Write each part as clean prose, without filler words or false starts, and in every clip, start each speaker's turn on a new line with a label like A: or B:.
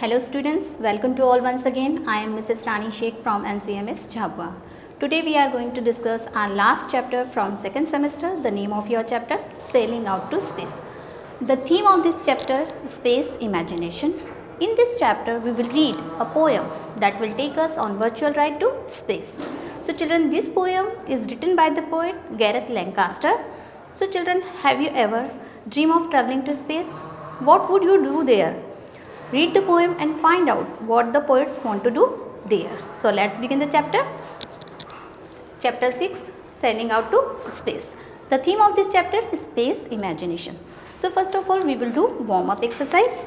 A: Hello students, welcome to all once again. I am Mrs. Rani Sheikh from NCMS Jhabua. Today we are going to discuss our last chapter from second semester. The name of your chapter, Sailing Out to Space. The theme of this chapter, Space Imagination. In this chapter we will read a poem that will take us on virtual ride to space. So children, this poem is written by the poet Gareth Lancaster. So children, have you ever dreamed of traveling to space? What would you do there? Read the poem and find out what the poets want to do there. So let's begin the chapter. Chapter 6, Sailing Out to Space. The theme of this chapter is space imagination. So first of all, we will do warm-up exercise.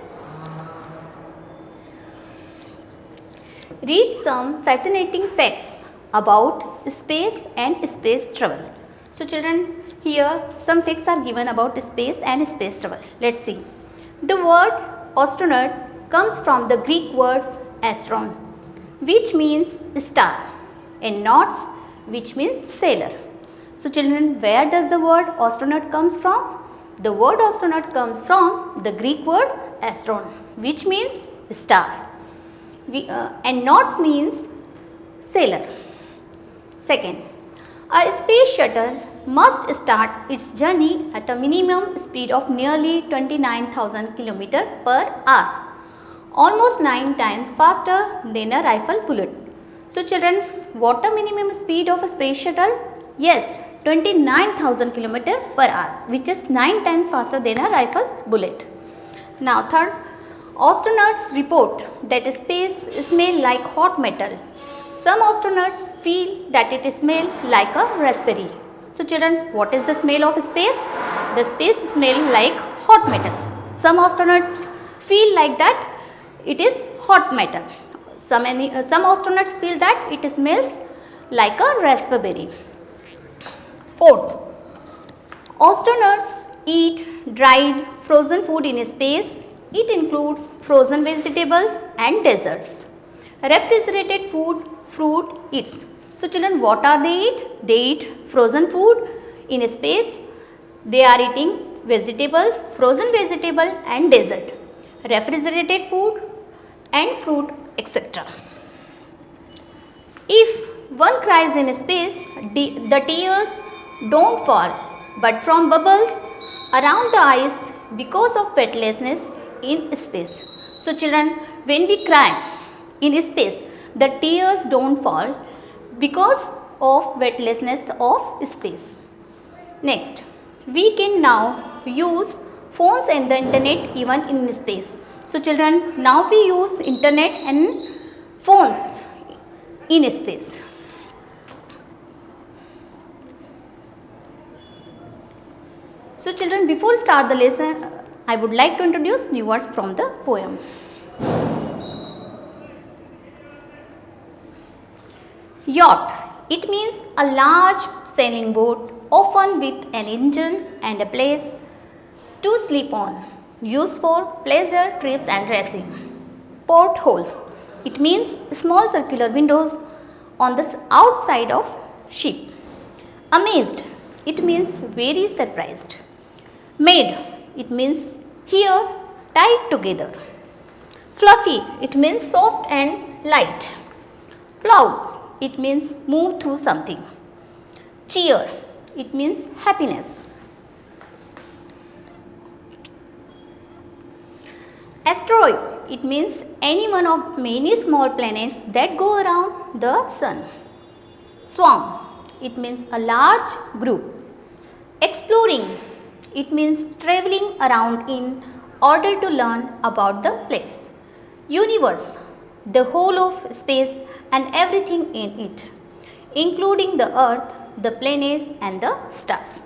A: Read some fascinating facts about space and space travel. So children, here some facts are given about space and space travel. Let's see. The word astronaut comes from the Greek words astron, which means star, and nauts, which means sailor. So children, where does the word astronaut comes from? The word astronaut comes from the Greek word astron, which means star, and nauts means sailor. Second, a space shuttle must start its journey at a minimum speed of nearly 29,000 km per hour, almost 9 times faster than a rifle bullet. So children, what a minimum speed of a space shuttle? Yes, 29,000 km per hour, which is 9 times faster than a rifle bullet. Now third, astronauts report that space smells like hot metal. Some astronauts feel that it smells like a raspberry. So children, what is the smell of space? The space smells like hot metal. Some astronauts feel like that it is hot metal. Some astronauts feel that it smells like a raspberry. Fourth, astronauts eat dried frozen food in space. It includes frozen vegetables and desserts. Refrigerated food, fruit, eats. So children, what are they eat? They eat frozen food in space. They are eating vegetables, frozen vegetable and dessert. Refrigerated food and fruit, etc. If one cries in space, the tears don't fall, but from bubbles around the eyes because of weightlessness in space. So children, when we cry in space, the tears don't fall because of weightlessness of space. Next, we can now use phones and the internet even in space. So children, now we use internet and phones in space. So children, before start the lesson, I would like to introduce new words from the poem. Yacht. It means a large sailing boat, often with an engine and a place to sleep on, used for pleasure trips and racing. Portholes. It means small circular windows on the outside of ship. Amazed. It means very surprised. Made. It means here, tied together. Fluffy. It means soft and light. Plow. It means move through something. Cheer. It means happiness. Asteroid. It means any one of many small planets that go around the sun. Swarm. It means a large group. Exploring. It means traveling around in order to learn about the place. Universe. The whole of space and everything in it, including the earth, the planets and the stars.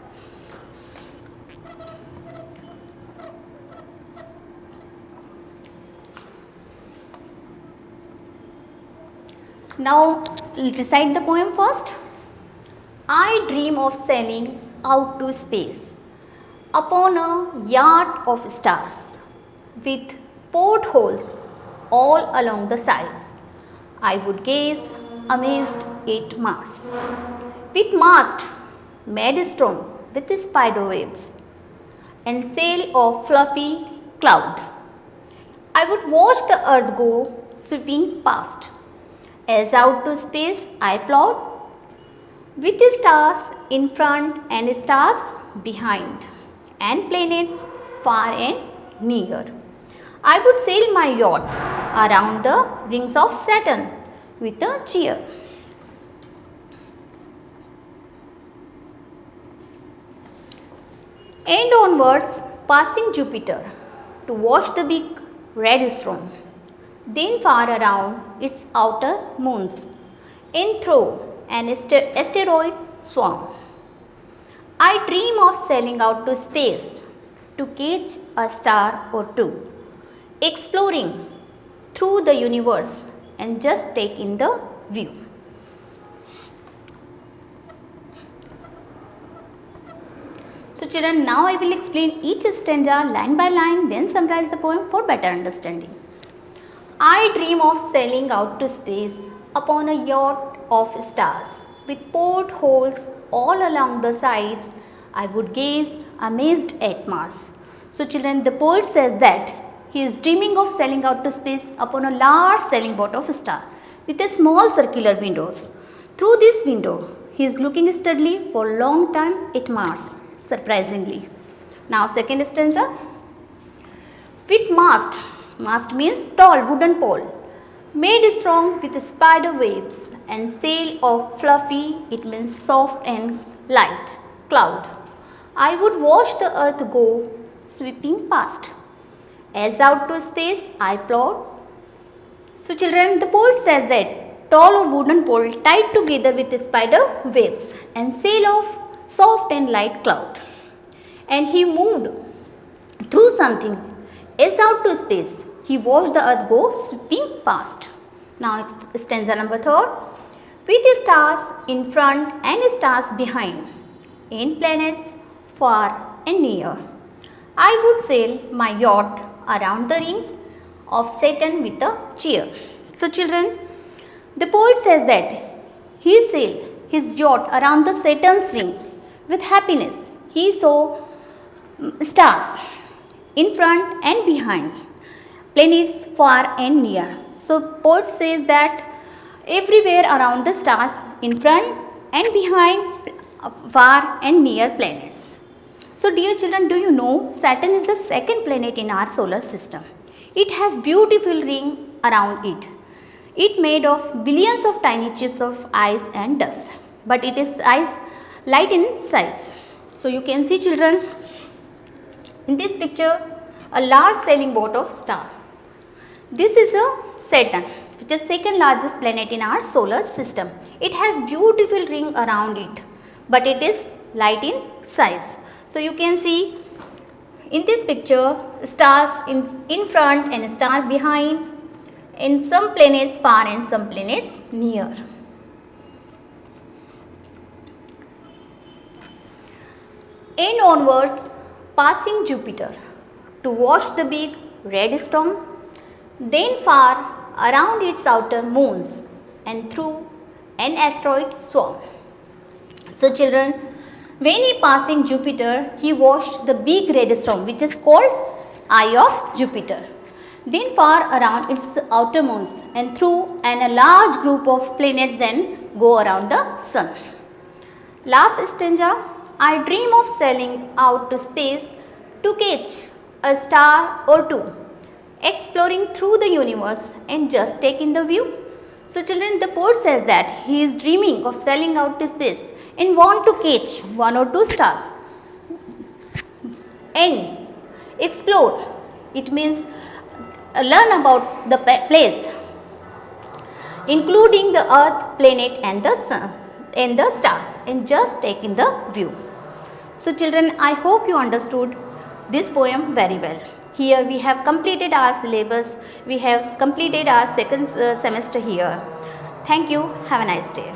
A: Now recite the poem first. I dream of sailing out to space upon a yacht of stars with portholes all along the sides. I would gaze amazed at Mars, with mast made strong with spider webs and sail of fluffy cloud. I would watch the earth go sweeping past. As out to space I plowed, with the stars in front and stars behind, and planets far and near. I would sail my yacht around the rings of Saturn with a cheer. And onwards, passing Jupiter to watch the big red storm, then far around its outer moons, and through an asteroid swarm. I dream of sailing out to space to catch a star or two, exploring through the universe and just take in the view. So children, now I will explain each stanza line by line, then summarize the poem for better understanding. I dream of sailing out to space upon a yacht of stars, with portholes all along the sides. I would gaze amazed at Mars. So children, the poet says that he is dreaming of sailing out to space upon a large sailing boat of star with a small circular windows. Through this window, he is looking steadily for a long time at Mars, surprisingly. Now second stanza. With mast means tall wooden pole, made strong with spider webs, and sail of fluffy, it means soft and light, cloud. I would watch the earth go sweeping past. As out to space I plowed. So children, the poet says that tall or wooden pole tied together with spider webs and sail of soft and light cloud. And he moved through something. As out to space, he watched the earth go sweeping past. Now stanza number 3. With stars in front and stars behind, and planets far and near, I would sail my yacht around the rings of Saturn with a cheer. So children, the poet says that he sailed his yacht around the Saturn's ring with happiness. He saw stars in front and behind, planets far and near. So poet says that everywhere around the stars, in front and behind, far and near planets. So dear children, do you know Saturn is the second planet in our solar system. It has beautiful ring around it. It made of billions of tiny chips of ice and dust, but it is light in size. So you can see children, in this picture, a large sailing boat of star. This is a Saturn, which is second largest planet in our solar system. It has beautiful ring around it, but it is light in size. So you can see in this picture, stars in front and star behind, and some planets far and some planets near. And onwards, passing Jupiter to watch the big red storm, then far around its outer moons and through an asteroid swarm. So children, when he passing Jupiter, he watched the big red storm, which is called Eye of Jupiter. Then far around its outer moons and through and a large group of planets then go around the sun. Last stanza. I dream of sailing out to space to catch a star or two, exploring through the universe and just taking the view. So children, the poet says that he is dreaming of sailing out to space and want to catch one or two stars and explore. It means learn about the place, including the earth, planet and the sun and the stars, and just take in the view. So children, I hope you understood this poem very well. Here we have completed our syllabus. We have completed our second semester here. Thank you. Have a nice day.